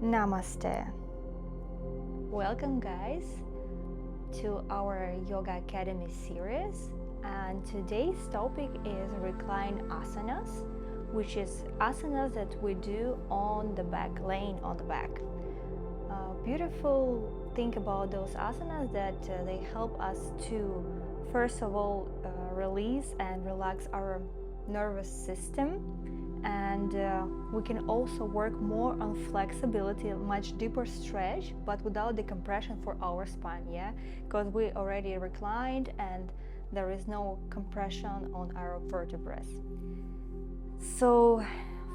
Namaste. Welcome guys to our Yoga Academy series, and today's topic is Recline Asanas, which is asanas that we do on the back, laying on the back. Beautiful thing about those asanas that they help us to first of all release and relax our nervous system, and we can also work more on flexibility, a much deeper stretch, but without the compression for our spine, because we already reclined and there is no compression on our vertebrae. So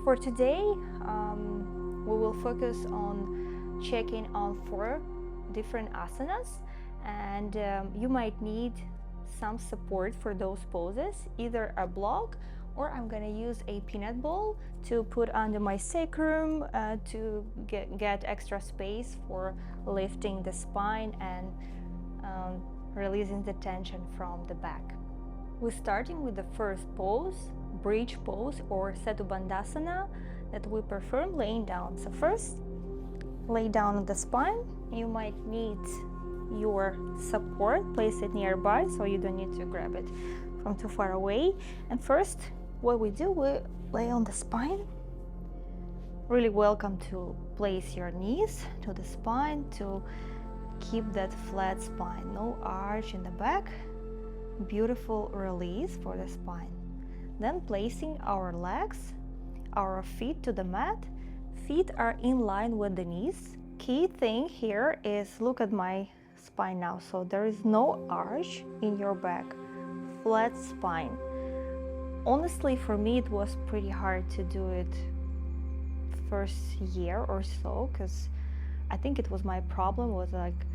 for today we will focus on checking on 4 different asanas, and you might need some support for those poses, either a block, or I'm gonna use a peanut ball to put under my sacrum to get extra space for lifting the spine and releasing the tension from the back. We're starting with the first pose, bridge pose or Setu Bandhasana, that we perform laying down. So first, lay down on the spine. You might need your support, place it nearby so you don't need to grab it from too far away. And first, what we do, we lay on the spine. Really welcome to place your knees to the spine to keep that flat spine, no arch in the back. Beautiful release for the spine. Then placing our legs, our feet to the mat. Feet are in line with the knees. Key thing here is look at my spine now. So there is no arch in your back, flat spine. Honestly, for me, it was pretty hard to do it first year or so, because I think it was my problem was like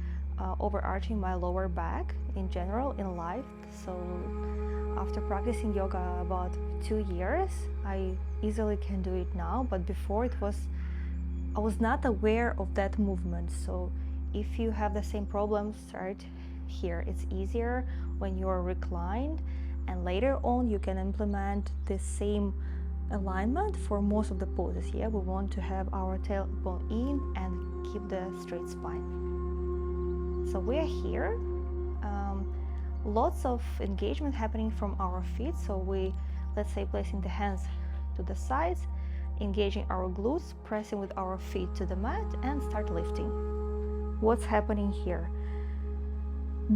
overarching my lower back in general in life. So after practicing yoga about 2 years, I easily can do it now, but before I was not aware of that movement. So if you have the same problem, start here. It's easier when you're reclined, and later on you can implement the same alignment for most of the poses. We want to have our tailbone in and keep the straight spine. So we are here. Lots of engagement happening from our feet. So let's say placing the hands to the sides, engaging our glutes, pressing with our feet to the mat, and start lifting. What's happening here?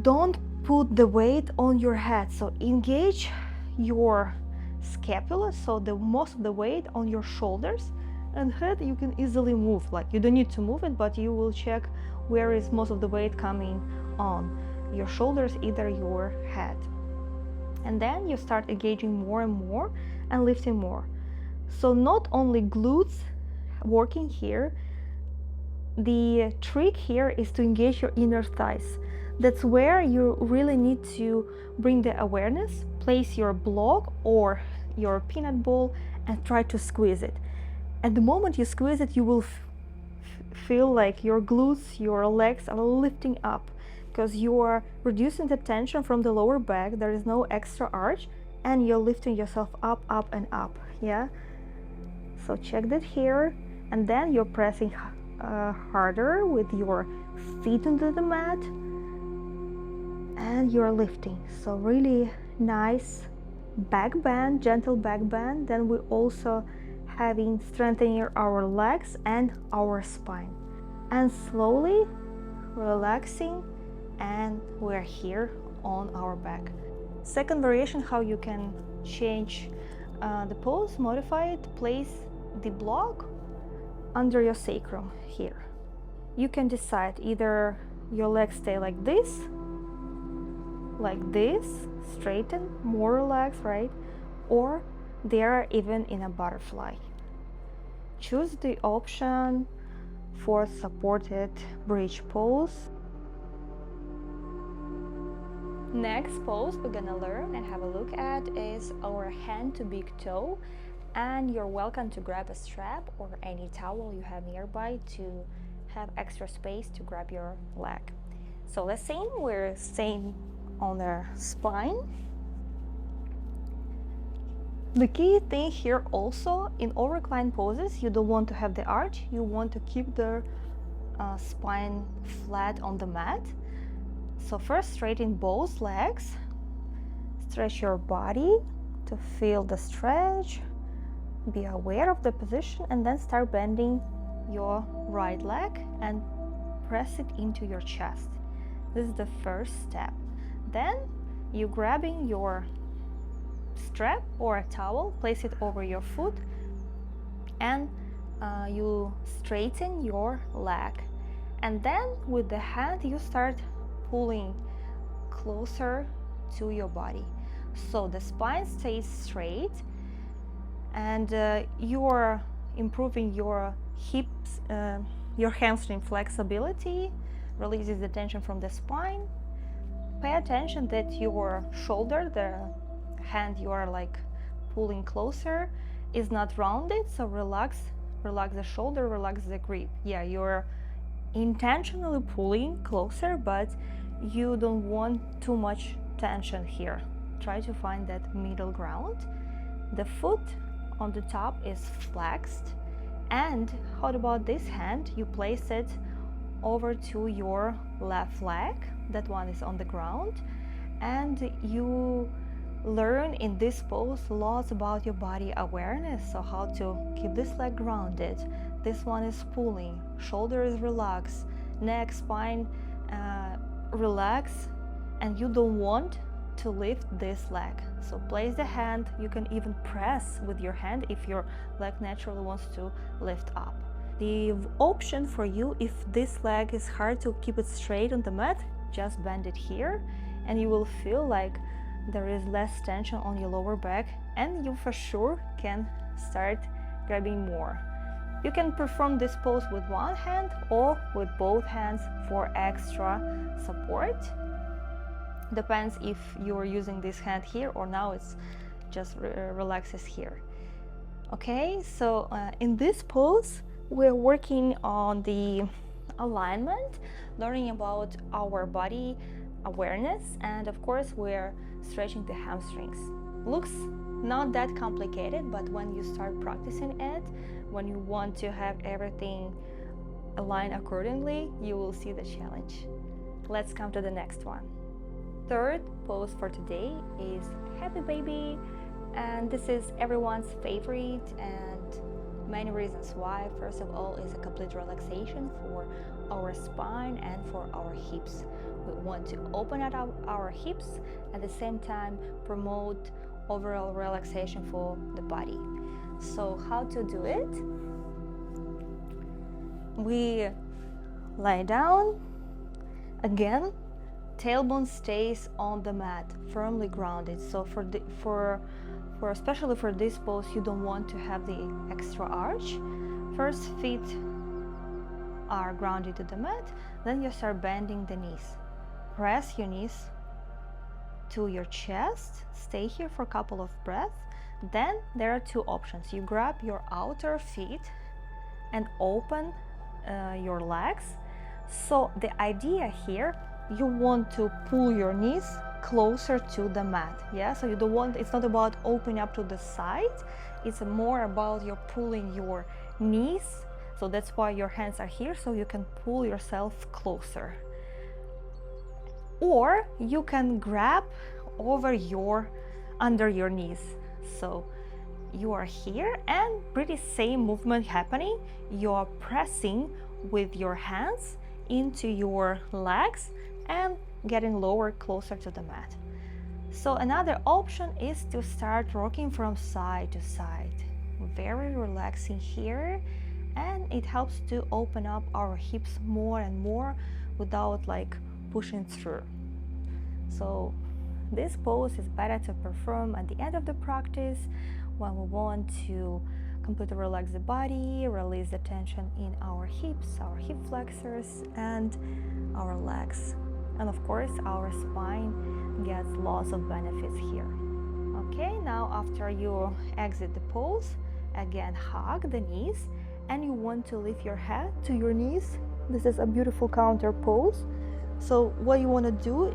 Don't put the weight on your head, so engage your scapula, so the most of the weight on your shoulders, and head you can easily move, like you don't need to move it, but you will check where is most of the weight coming on your shoulders, either your head. And then you start engaging more and more and lifting more. So not only glutes working here, the trick here is to engage your inner thighs. That's where you really need to bring the awareness, place your block or your peanut ball and try to squeeze it. At the moment you squeeze it, you will feel like your glutes, your legs are lifting up, because you are reducing the tension from the lower back. There is no extra arch, and you're lifting yourself up, up and up. So check that here, and then you're pressing harder with your feet into the mat, and you're lifting. So really nice back bend, gentle back bend. Then we also having strengthening our legs and our spine, and slowly relaxing, and we're here on our back. Second variation, how you can change the pose, modify it, place the block under your sacrum here. You can decide either your legs stay like this, straighten, more relaxed, right? Or they are even in a butterfly. Choose the option for supported bridge pose. Next pose we're gonna learn and have a look at is our hand to big toe, and you're welcome to grab a strap or any towel you have nearby to have extra space to grab your leg. So let's say we're staying on the spine. The key thing here also, in all recline poses, you don't want to have the arch, you want to keep the spine flat on the mat. So first straighten both legs, stretch your body to feel the stretch, be aware of the position, and then start bending your right leg and press it into your chest. This is the first step. Then you grabbing your strap or a towel, place it over your foot, and you straighten your leg. And then with the hand you start pulling closer to your body, so the spine stays straight, and you're improving your hips, your hamstring flexibility, releases the tension from the spine. Pay attention that your shoulder, the hand you are like pulling closer, is not rounded, so relax the shoulder, relax the grip. Yeah, you're intentionally pulling closer, but you don't want too much tension here. Try to find that middle ground. The foot on the top is flexed, and how about this hand? You place it over to your left leg, that one is on the ground, and you learn in this pose lots about your body awareness, so how to keep this leg grounded. This one is pulling, shoulder is relaxed, neck, spine relax, and you don't want to lift this leg. So place the hand, you can even press with your hand if your leg naturally wants to lift up. The option for you, if this leg is hard to keep it straight on the mat, just bend it here and you will feel like there is less tension on your lower back, and you for sure can start grabbing more. You can perform this pose with one hand or with both hands for extra support. Depends if you're using this hand here or now it's just relaxes here. Okay, so in this pose we're working on the alignment, learning about our body awareness, and of course we're stretching the hamstrings. Looks not that complicated, but when you start practicing it, when you want to have everything aligned accordingly, you will see the challenge. Let's come to the next one. Third pose for today is Happy Baby, and this is everyone's favorite, and many reasons why. First of all is a complete relaxation for our spine and for our hips. We want to open up our hips, at the same time promote overall relaxation for the body. So how to do it? We lie down. Again, tailbone stays on the mat, firmly grounded. So especially for this pose, you don't want to have the extra arch. First, feet are grounded to the mat, then you start bending the knees. Press your knees to your chest, stay here for a couple of breaths. Then there are two options. You grab your outer feet and open your legs. So the idea here, you want to pull your knees closer to the mat. Yeah, so you don't want, it's not about opening up to the side, it's more about you're pulling your knees. So that's why your hands are here, so you can pull yourself closer. Or you can grab over under your knees. So you are here and pretty same movement happening. You are pressing with your hands into your legs and getting lower, closer to the mat. So another option is to start rocking from side to side. Very relaxing here, and it helps to open up our hips more and more without like pushing through. So this pose is better to perform at the end of the practice when we want to completely relax the body, release the tension in our hips, our hip flexors, and our legs. And of course, our spine gets lots of benefits here. Okay, now after you exit the pose, again hug the knees, and you want to lift your head to your knees. This is a beautiful counter pose. So what you want to do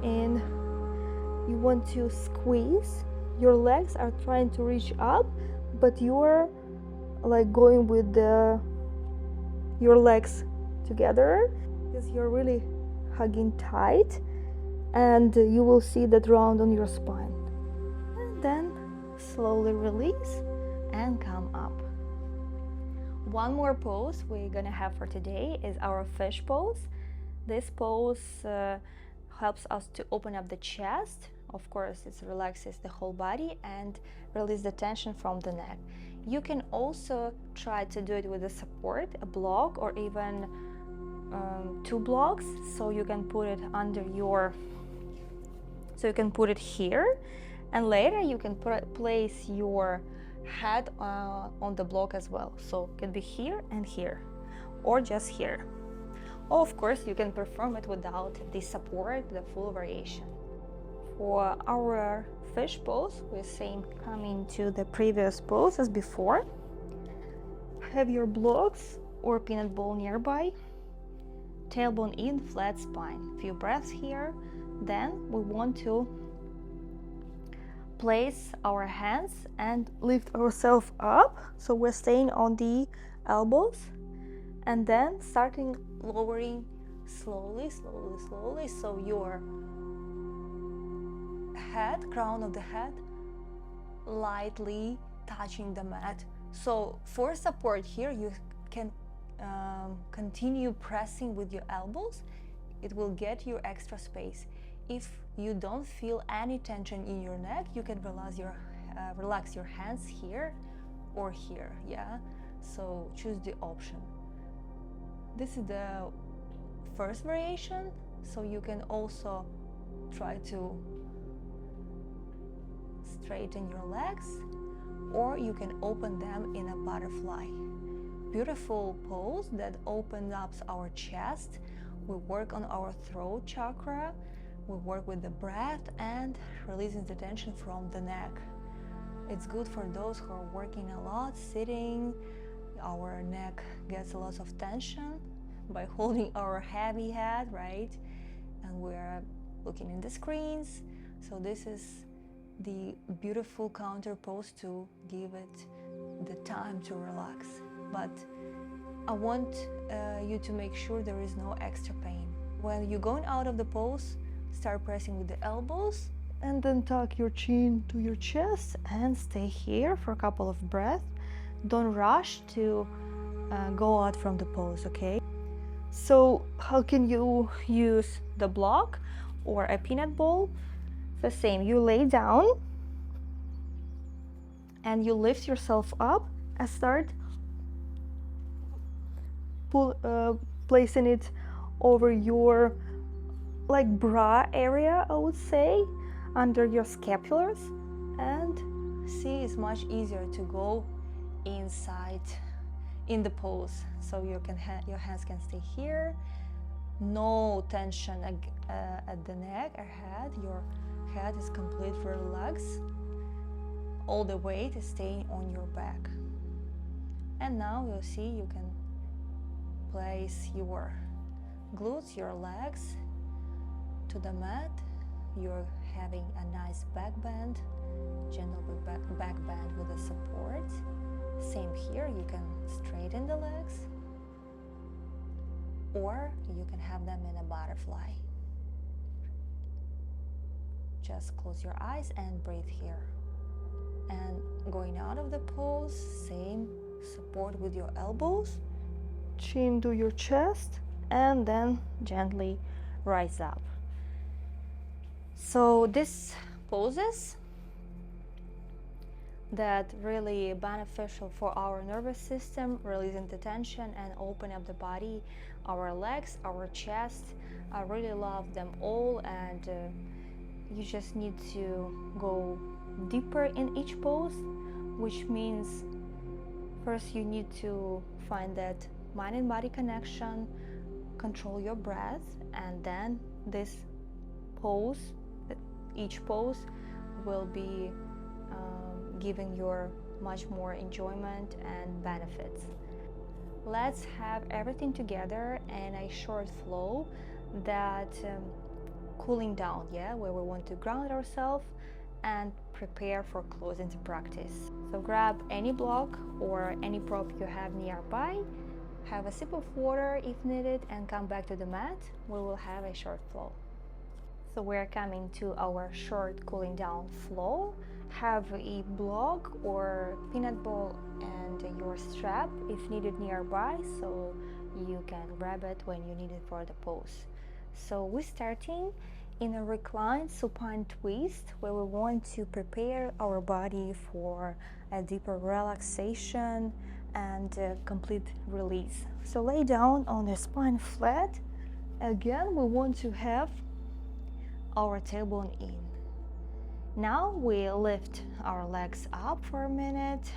you want to squeeze your legs are trying to reach up, but you're like going with your legs together because you're really hugging tight, and you will see that round on your spine. And then slowly release and come up. One more pose we're gonna have for today is our fish pose. This pose helps us to open up the chest. Of course, it relaxes the whole body and release the tension from the neck. You can also try to do it with a support, a block, or even 2 blocks. So you can put it under your, so you can put it here, and later you can place your head on the block as well. So it can be here and here, or just here. Or of course you can perform it without the support, the full variation. For our fish pose, we're same coming to the previous pose as before. Have your blocks or peanut ball nearby. Tailbone in, flat spine. Few breaths here. Then we want to place our hands and lift ourselves up. So we're staying on the elbows, and then starting lowering slowly, slowly, slowly. So your head, crown of the head, lightly touching the mat. So for support here, you can continue pressing with your elbows. It will get you extra space. If you don't feel any tension in your neck, you can relax your hands here or here, yeah? So choose the option. This is the first variation, so you can also try to straighten your legs, or you can open them in a butterfly. Beautiful pose that opens up our chest. We work on our throat chakra. We work with the breath and releasing the tension from the neck. It's good for those who are working a lot, sitting. Our neck gets a lot of tension by holding our heavy head, right? And we're looking in the screens. So this is the beautiful counter pose to give it the time to relax. But I want you to make sure there is no extra pain. When you're going out of the pose, start pressing with the elbows, and then tuck your chin to your chest and stay here for a couple of breaths. Don't rush to go out from the pose, okay? So how can you use the block or a peanut ball? The same, you lay down and you lift yourself up and start placing it over your like bra area, I would say, under your scapulars, and see, it's much easier to go inside in the pose. So your hands can stay here, no tension at the neck or head. Your head is completely relaxed, all the weight is staying on your back. And now you'll see you can place your glutes, your legs to the mat. You're having a nice back bend, gentle back bend with a support. Same here, you can straighten the legs, or you can have them in a butterfly. Just close your eyes and breathe here. And going out of the pose, same, support with your elbows, chin to your chest, and then gently rise up. So these poses that really beneficial for our nervous system, releasing the tension and open up the body, our legs, our chest. I really love them all, and you just need to go deeper in each pose, which means first you need to find that mind and body connection, control your breath, and then this pose, each pose will be giving you much more enjoyment and benefits. Let's have everything together in a short flow, that cooling down, yeah, where we want to ground ourselves and prepare for closing the practice. So grab any block or any prop you have nearby, have a sip of water if needed, and come back to the mat. We will have a short flow. So we're coming to our short cooling down flow. Have a block or peanut ball and your strap if needed nearby, so you can grab it when you need it for the pose. So we're starting in a reclined supine twist, where we want to prepare our body for a deeper relaxation and complete release. So lay down on the spine flat. Again, we want to have our tailbone in. Now we lift our legs up for a minute,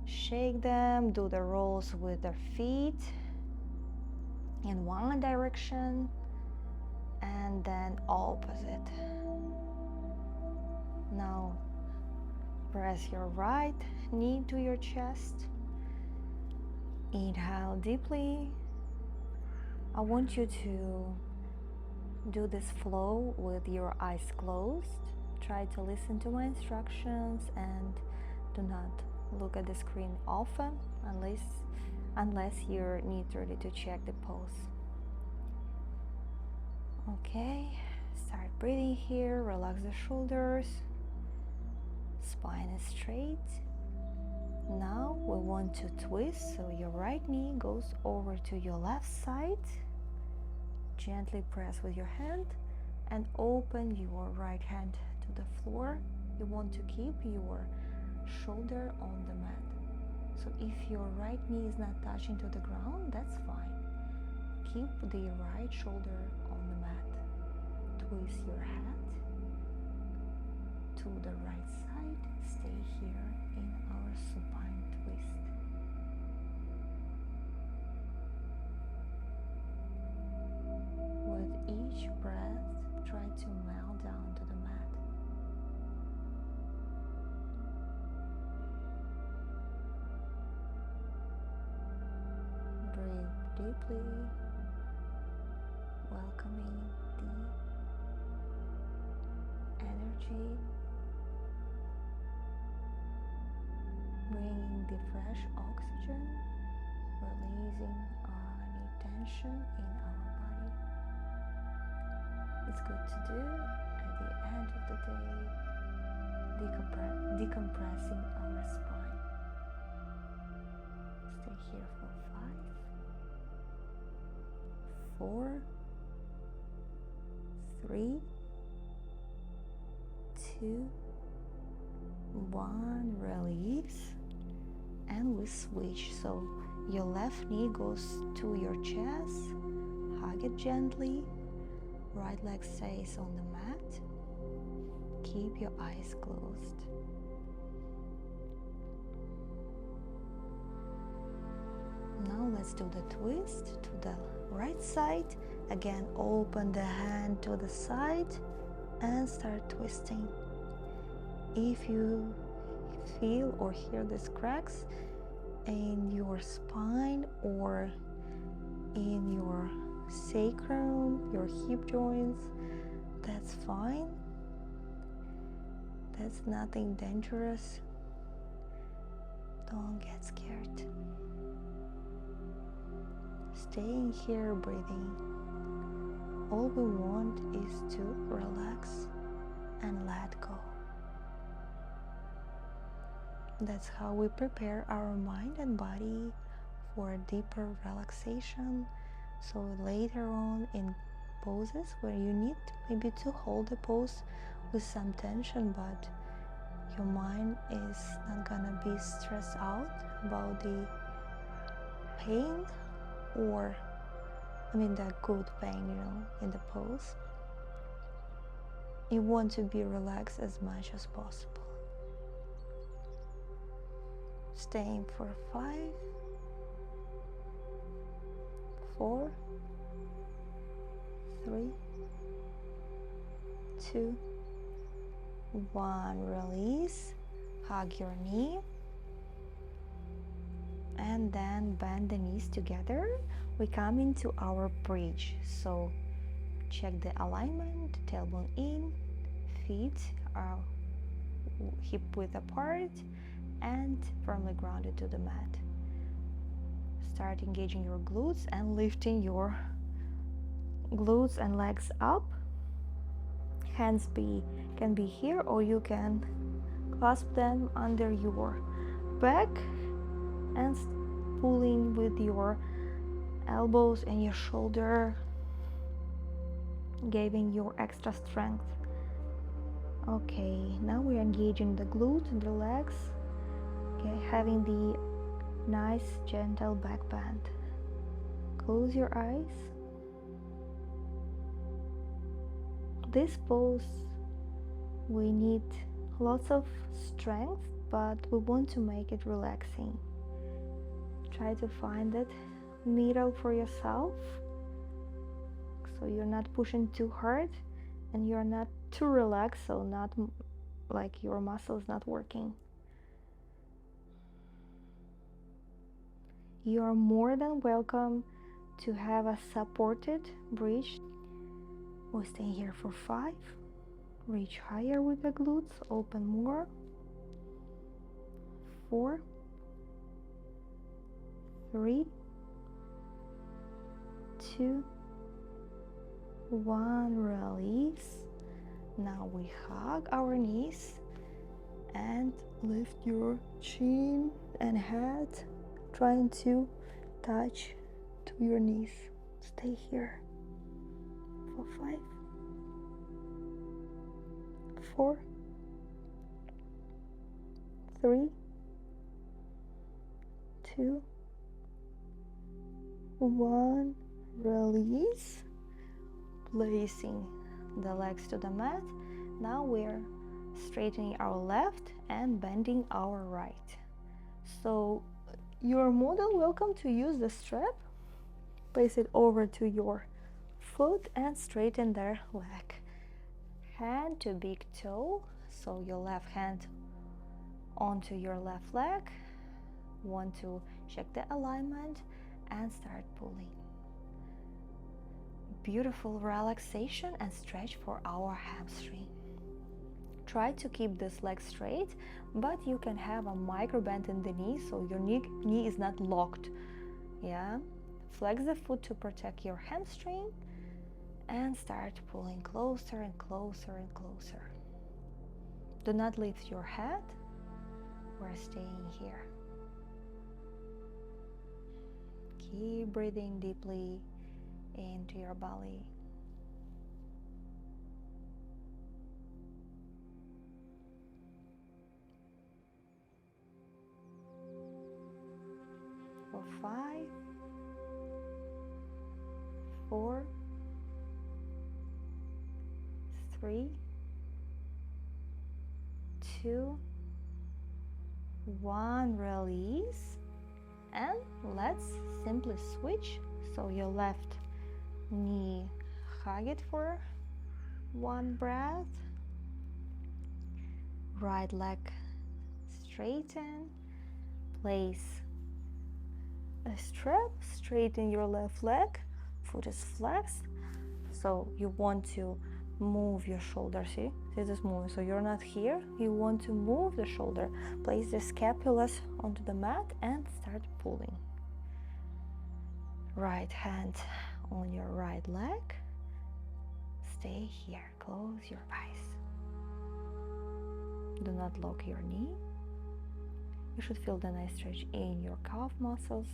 shake them, do the rolls with the feet in one direction and then opposite. Now press your right knee to your chest. Inhale deeply. I want you to do this flow with your eyes closed. Try to listen to my instructions and do not look at the screen often unless you're ready to check the pose. Okay, start breathing here, relax the shoulders, spine is straight. Now we want to twist, so your right knee goes over to your left side. Gently press with your hand and open your right hand to the floor. You want to keep your shoulder on the mat. So if your right knee is not touching to the ground, that's fine. Keep the right shoulder on the mat. Twist your head to the right side. Stay here in our supine twist. With each breath, try to melt down to the mat. Breathe deeply, welcoming the energy, bringing the fresh oxygen, releasing any tension in our body. It's good to do at the end of the day, decompressing our spine. Stay here for 5, 4, 3, 2, 1, release, and we switch. So your left knee goes to your chest, hug it gently, right leg stays on the mat, keep your eyes closed. Now let's do the twist to the right side. Again, open the hand to the side and start twisting. If you feel or hear these cracks in your spine or in your sacrum, your hip joints, that's fine. That's nothing dangerous. Don't get scared. Staying here, breathing. All we want is to relax and let go. That's how we prepare our mind and body for a deeper relaxation. So later on in poses where you need maybe to hold the pose with some tension, but your mind is not gonna be stressed out about the pain, or the good pain, in the pose. You want to be relaxed as much as possible. Staying for 5, 4, 3, 2, 1. Release. Hug your knee. And then bend the knees together. We come into our bridge. So check the alignment, tailbone in, feet hip width apart and firmly grounded to the mat. Start engaging your glutes and lifting your glutes and legs up. Hands can be here, or you can clasp them under your back and pulling with your elbows and your shoulder, giving your extra strength. Okay, now we're engaging the glutes and the legs, okay, having the nice gentle back bend. Close your eyes. This pose, we need lots of strength, but we want to make it relaxing. Try to find that middle for yourself, so you're not pushing too hard and you're not too relaxed, so not like your muscles not working. You are more than welcome to have a supported bridge. We'll stay here for 5. Reach higher with the glutes, open more. 4, 3, 2, 1, release. Now we hug our knees and lift your chin and head, trying to touch to your knees. Stay here for 5, 4, 3, 2, 1, release. Placing the legs to the mat. Now we're straightening our left and bending our right. So you're more than welcome to use the strap. Place it over to your foot and straighten their leg. Hand to big toe, so your left hand onto your left leg. Want to check the alignment and start pulling. Beautiful relaxation and stretch for our hamstring. Try to keep this leg straight, but you can have a micro bend in the knee, so your knee is not locked. Yeah, flex the foot to protect your hamstring and start pulling closer and closer and closer. Do not lift your head. We're staying here. Keep breathing deeply into your belly. For 5, 4, 3, 2, 1, release. And let's simply switch. So your left knee, hug it for 1 breath. Right leg straighten. Place a strap, straighten your left leg. Foot is flexed. So you want to move your shoulder. See, this is moving. So you're not here. You want to move the shoulder. Place the scapulas onto the mat and start pulling. Right hand on your right leg. Stay here. Close your eyes. Do not lock your knee. You should feel the nice stretch in your calf muscles,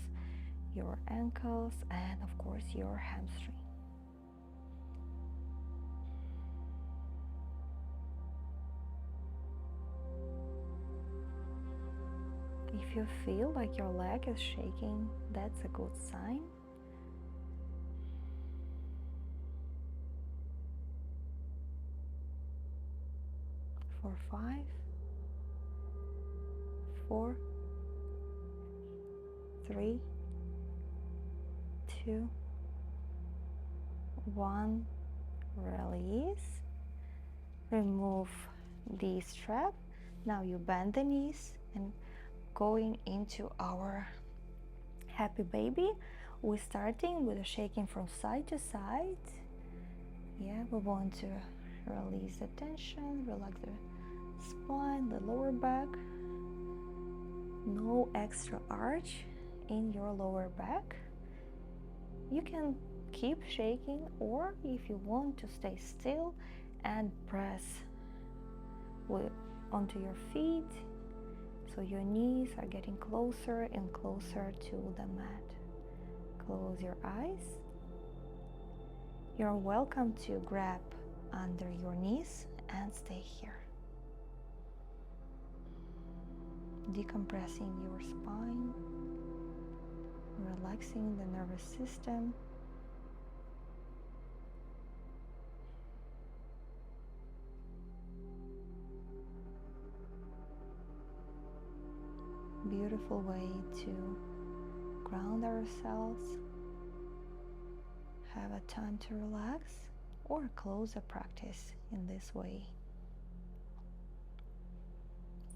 your ankles, and of course your hamstring. If you feel like your leg is shaking, that's a good sign. For 5, 4, 3, 2, 1, release. Remove the strap. Now you bend the knees and going into our happy baby. We're starting with a shaking from side to side. Yeah, we want to Release the tension, relax the spine, the lower back. No extra arch in your lower back. You can keep shaking, or if you want to stay still and press onto your feet so your knees are getting closer and closer to the mat. Close your eyes. You're welcome to grab under your knees and stay here. Decompressing your spine, relaxing the nervous system. Beautiful way to ground ourselves, have a time to relax, or close a practice in this way.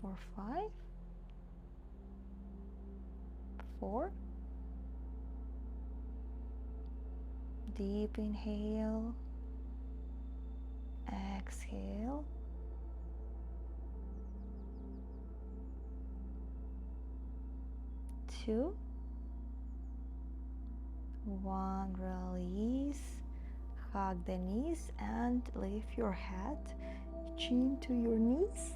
For 5, 4, deep inhale, exhale, 2, 1, release, hug the knees and lift your head, chin to your knees.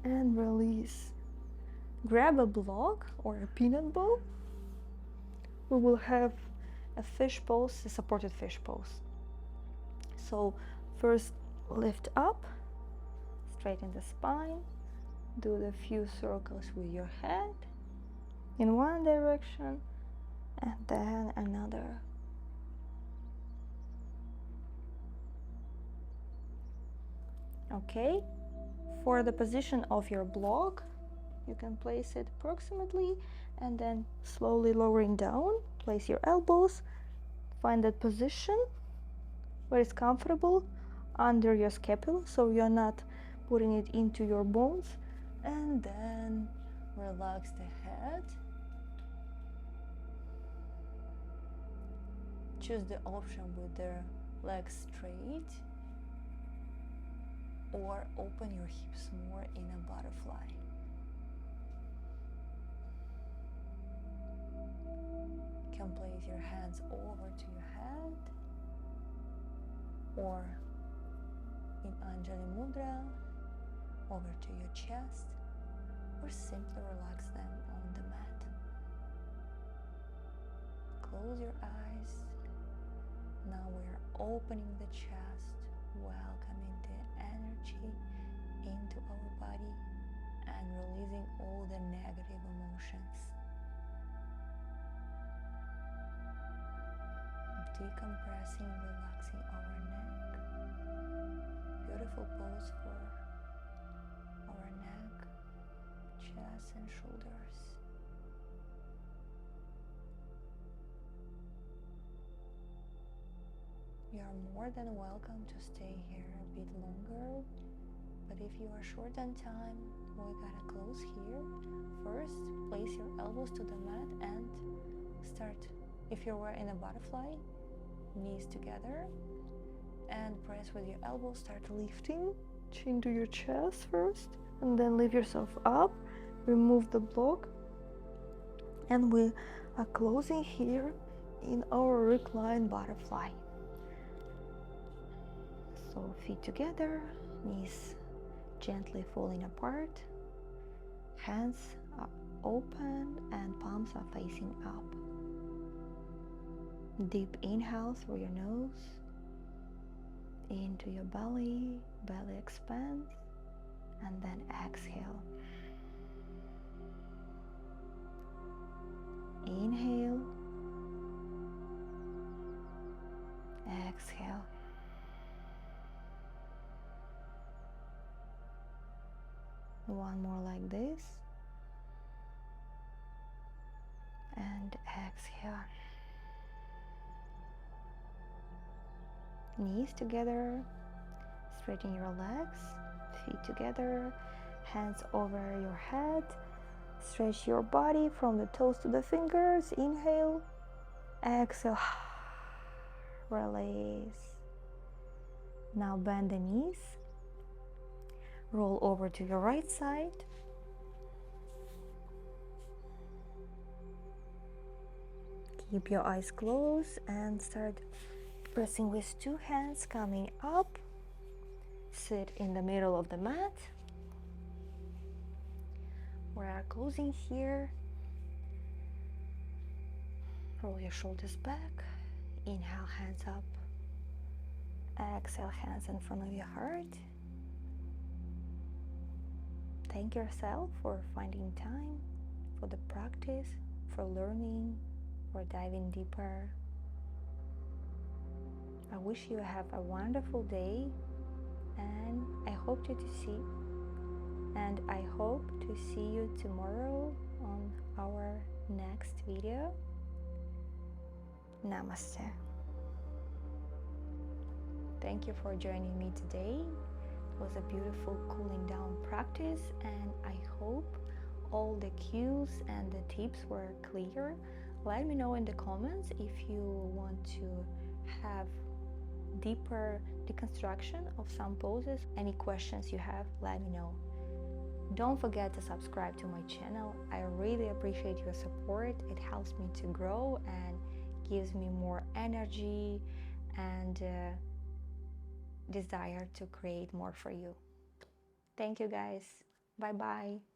And release. Grab a block or a peanut ball. We will have a fish pose, a supported fish pose. So first lift up, straighten the spine, do the few circles with your head in one direction and then another. Okay, for the position of your block, you can place it approximately and then slowly lowering down. Place your elbows, find that position where it's comfortable under your scapula, so you're not putting it into your bones, and then relax the head. Choose the option with the legs straight, or open your hips more in a butterfly. You can place your hands over to your head, or in Anjali Mudra, over to your chest, or simply relax them on the mat. Close your eyes. Now we are opening the chest, welcoming the energy into our body and releasing all the negative emotions. Decompressing, relaxing our neck. Beautiful pose for our neck, chest and shoulders. You are more than welcome to stay here a bit longer, but if you are short on time, we gotta close here. First, place your elbows to the mat and start. If you were in a butterfly, knees together, and press with your elbows. Start lifting, chin to your chest first, and then lift yourself up. Remove the block, and we are closing here in our reclined butterfly. So feet together, knees gently falling apart, hands are open and palms are facing up. Deep inhale through your nose, into your belly, belly expands, and then exhale. Inhale, exhale. One more like this, and exhale. Knees together, straighten your legs, feet together, hands over your head. Stretch your body from the toes to the fingers. Inhale, Exhale, release. Now bend the knees, roll over to your right side. Keep your eyes closed and start pressing with two hands, coming up. Sit in the middle of the mat. We are closing here. Roll your shoulders back. Inhale, hands up. Exhale, hands in front of your heart. Thank yourself for finding time for the practice, for learning, for diving deeper. I wish you have a wonderful day, and I hope to see you tomorrow on our next video. Namaste. Thank you for joining me today. It was a beautiful cooling down practice, and I hope all the cues and the tips were clear. Let me know in the comments if you want to have deeper deconstruction of some poses. Any questions you have, let me know. Don't forget to subscribe to my channel. I really appreciate your support. It helps me to grow and gives me more energy and desire to create more for you. Thank you guys. Bye bye.